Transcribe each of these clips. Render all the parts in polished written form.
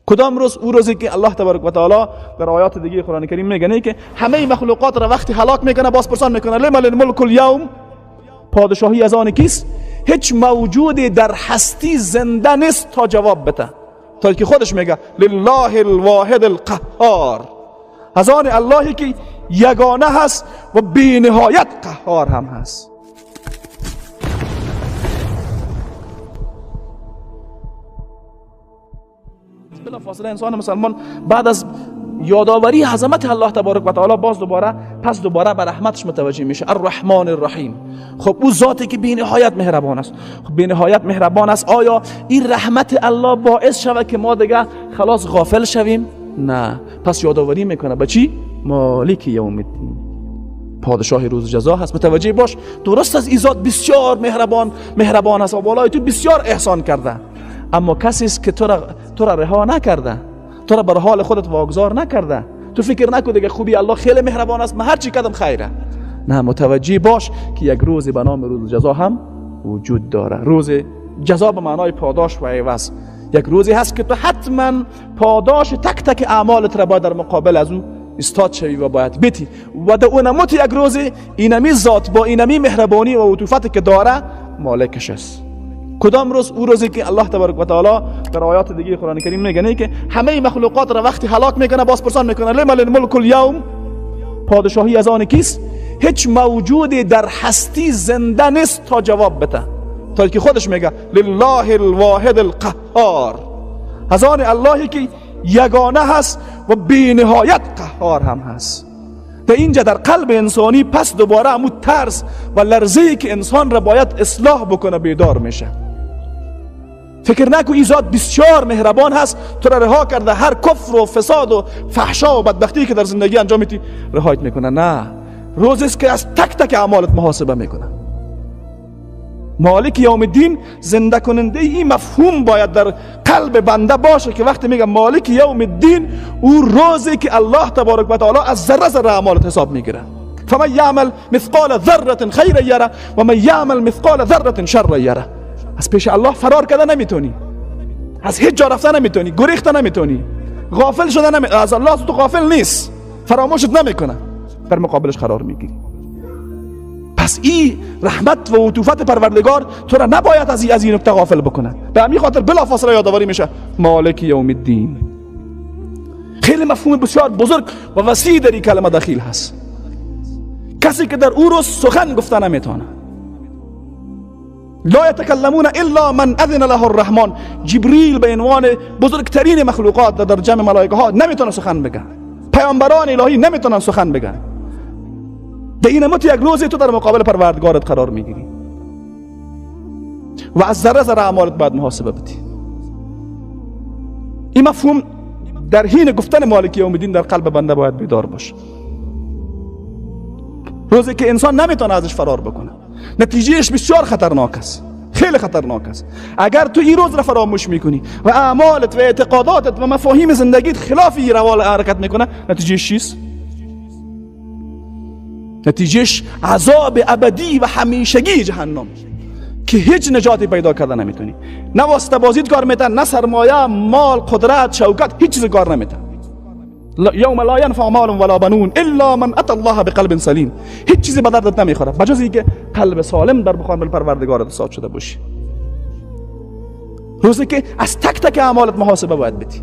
کدام روز؟ او روزی که الله تبارک و تعالی در آیات دیگه قرآن کریم میگه که همه مخلوقات را وقتی هلاک میکنه باز پرسان میکنه لمن الملک اليوم، پادشاهی از آن کیست؟ هیچ موجودی در هستی زنده نیست تا جواب بده، تا که خودش میگه لله الواحد القهار، از آن اللهی که یگانه هست و بی نهایت قهار هم هست. بلا فاصله انسان مسلمان بعد از یادآوری عظمت الله تبارک و تعالی پس دوباره به رحمتش متوجه میشه. الرحمن الرحیم. خب او ذاتی که بی نهایت مهربان است، بی نهایت مهربان است، آیا این رحمت الله باعث شود که ما دیگه خلاص غافل شویم؟ نه، پس یادآوری میکنه به چی؟ مالک یوم الدین، پادشاه روز جزا هست. متوجه باش درست از ایزاد بسیار مهربان است و بالای تو بسیار احسان کرده، اما کسی است که تو را رها نکرده، تو را بر حال خودت واگذار نکرده. تو فکر نکن دیگه خوبی الله خیلی مهربان است، من هر چی کردم خیره. نه، متوجه باش که یک روزی به نام روز جزا هم وجود داره. روز جزا به معنای پاداش و عوض. یک روزی هست که تو حتما پاداش تک تک اعمالت را باید در مقابل از او استاد شوی و باید بیتی و در اونموت یک روزی اینمی ذات با اینمی مهربانی و عطوفت که داره مالکش است. کدام روز؟ او روزی که الله تبارک و تعالی در آیات دیگه قرآن کریم میگه که همه مخلوقات را وقتی هلاک میکنه باز پرسان میکنه لمن الملک اليوم، پادشاهی از آن کیست؟ هیچ موجودی در هستی زنده نیست تا جواب بده، تا که خودش میگه لله الواحد القهار، از آن اللهی که یگانه هست و بی نهایت قهار هم هست. در اینجا در قلب انسانی پس دوباره همون ترس و لرزه‌ای که انسان را باید اصلاح بکنه بیدار میشه. فکر نکن این ذات بسیار مهربان هست تو را رها کرده، هر کفر و فساد و فحشا و بدبختی که در زندگی انجام میدی رهایت میکنه. نه، روزی است که از تک تک اعمالت محاسبه میکنه. مالک یوم الدین زنده کننده این مفهوم باید در قلب بنده باشه که وقتی میگه مالک یوم الدین، او روزی که الله تبارک و تعالی از ذره ذره اعمالت حساب میگیره. فمن یعمل مثقال ذره خیرا یره و من یعمل مثقال ذره شرا یره. از پیش الله فرار کردن نمیتونی، از هیچ جا رفتن نمیتونی، گریختن نمیتونی، غافل شدن نمیتونی. از الله تو غافل نیست، فراموشت نمیکنه، در مقابلش قرار میگیری. پس این رحمت و عطوفت پروردگار تو را نباید از این نکته غافل بکنه. به همین خاطر بلافاصله یادآوری میشه مالک یوم الدین. خیلی مفهوم بسیار بزرگ و وسیع در این کلمه داخل هست. کسی که در او روز سخن گفته نمیتونه. لا یتکلمون الا من اذن له الرحمن. جبریل به عنوان بزرگترین مخلوقات در جمع ملائکه ها نمیتونه سخن بگه. پیامبران الهی نمیتونن سخن بگن. در این مت یک روزی تو در مقابل پروردگارت قرار میگیری و از ذره ذره اعمالت باید محاسبه بدی. این مفهوم در حین گفتن مالک یوم الدین در قلب بنده باید بیدار باشه. روزی که انسان نمیتونه ازش فرار بکنه، نتیجهش بسیار خطرناک است، خیلی خطرناک است. اگر تو این روز را فراموش میکنی و اعمالت و اعتقاداتت و مفاهیم زندگیت خلاف این روال حرکت میکنه، نتیجهش چیست؟ نتیجهش عذاب ابدی و همیشگی جهنم که هیچ نجاتی پیدا کرده نمیتونی. نه واسطه بازیت کار میتن، نه سرمایه، مال، قدرت، شوکت، هیچ چیز کار نمیتن. یوم لا ینفع مال ولا بنون الا من اتى الله بقلب سلیم. هیچ چیزی به دردت نمیخوره بجز اینکه قلب سالم در مقابل پروردگارت صاف شده باشی. روزی که از تک تک اعمالت محاسبه باید بدی.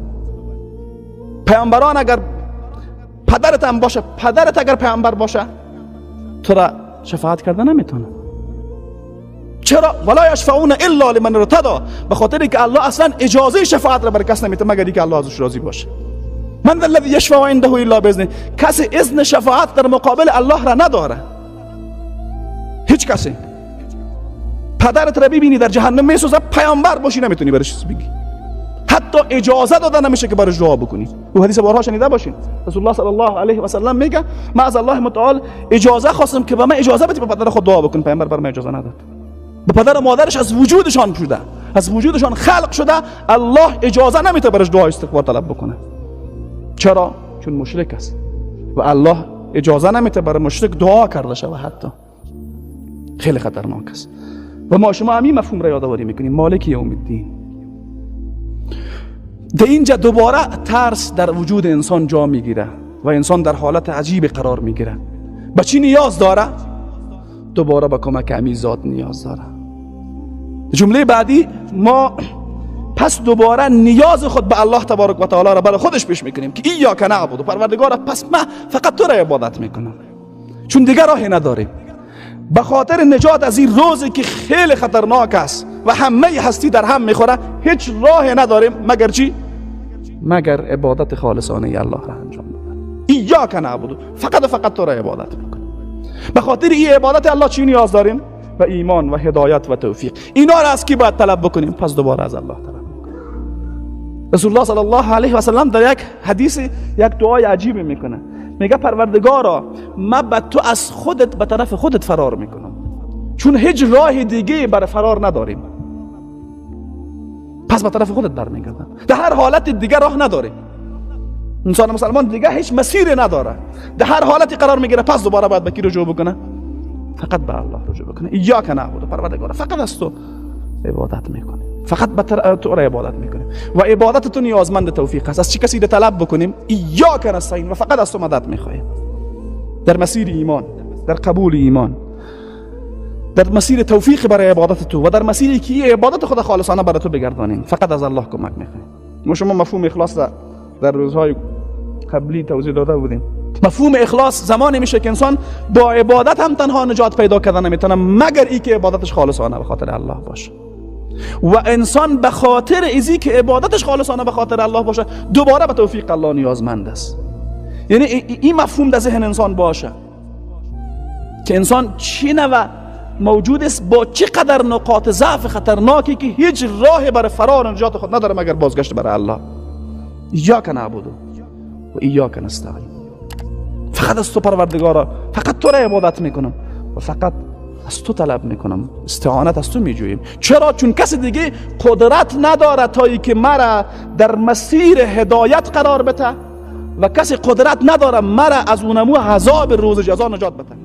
پیامبران اگر پدرت هم باشه، پدرت اگر پیامبر باشه، تو را شفاعت کرده نمیتونه. چرا؟ ولا یشفعون الا لمن ارتضى. به خاطر که الله اصلا اجازه شفاعت را بر کس نمیده مگر اینکه الله ازش راضی باشه. من ذا الذی یشفع عنده الا باذنه. کسی اذن شفاعت در مقابل الله را نداره. هیچ کسی. پدرت را ببینی در جهنم میسوزه، پیامبر باشی نمیتونی برش چیز بگی. حتی اجازه داده نمیشه که برش دعا بکنی. او حدیث بارها شنیده باشین. رسول الله صلی الله علیه و سلم میگه من از الله متعال اجازه خواستم که به من اجازه بده به پدر خود دعا بکنم. پیامبر بر من اجازه نداد. به پدر و مادرش از وجودشان شده، از وجودشان خلق شده، الله اجازه نمیده برش دعا استغفار طلب بکنه. چرا؟ چون مشرک است و الله اجازه نمیده برای مشرک دعا کرده شود. حتی خیلی خطرناک است. و ما شما همین مفهوم را یادآوری میکنیم. مالک یوم الدین. در اینجا دوباره ترس در وجود انسان جا میگیره و انسان در حالت عجیب قرار میگیره. به چی نیاز داره؟ دوباره به کمک همین ذات نیاز داره. جمله بعدی ما پس دوباره نیاز خود به الله تبارک و تعالی را برای خودش پیش میکنیم که ایاک نعبد، پروردگار پس من فقط تو را عبادت میکنم، چون دیگر راهی نداریم. به خاطر نجات از این روزی که خیلی خطرناک است و همه هستی در هم میخوره، هیچ راهی نداریم مگر چی؟ مگر عبادت خالصانه الله را انجام بدیم. ایاک نعبد، فقط تو را عبادت میکنیم. به خاطر این عبادت الله چی نیاز داریم؟ و ایمان و هدایت و توفیق. اینا را از کی باید طلب بکنیم؟ پس دوباره از الله طلب. رسول الله صلی الله علیه و سلم در یک حدیث یک دعای عجیبی میکنه، میگه پروردگارا من به تو از خودت به طرف خودت فرار میکنم، چون هیچ راه دیگه برای فرار نداریم. پس به طرف خودت برمیگردم. در هر حالت دیگه راه نداره. انسان مسلمان دیگه هیچ مسیری نداره، در هر حالتی قرار میگیره. پس دوباره باید به کی رجوع بکنه؟ فقط به الله رجوع بکنه. ایاک نعبد، پروردگارا فقط از تو عبادت میکنیم، فقط به تو را عبادت میکنیم و عبادت تو نیازمند توفیق است. از چه کسی طلب بکنیم؟ ایاک نستعین، و فقط از تو مدد میخوایم در مسیر ایمان، در قبول ایمان، در مسیر توفیق برای عبادت تو و در مسیری که عبادت خود خالصانه برای تو بگردانیم. فقط از الله کمک میخوایم. ما شما مفهوم اخلاص در روزهای قبلی توضیح داده بودیم. مفهوم اخلاص زمانی میشه که انسان با عبادت هم تنها نجات پیدا کردن نمیتونه مگر ای که عبادتش خالصانه به خاطر الله باشه. و انسان به خاطر ازی که عبادتش خالصانه به خاطر الله باشه دوباره به توفیق الله نیازمند است. یعنی این مفهوم در ذهن انسان باشه که انسان چی نوع موجود است، با چقدر نقاط ضعف خطرناکی که هیچ راه برای فرار نجات خود نداره مگر بازگشت برای الله. ایاک نعبد و ایاک نستعین، فقط از تو پروردگارا، فقط تو را عبادت میکنم و فقط از تو طلب میکنم، استعانت از تو میجویم. چرا؟ چون کسی دیگه قدرت نداره تا ای که مرا در مسیر هدایت قرار بده و کسی قدرت نداره مرا از اونمو عذاب روز جزا نجات بده.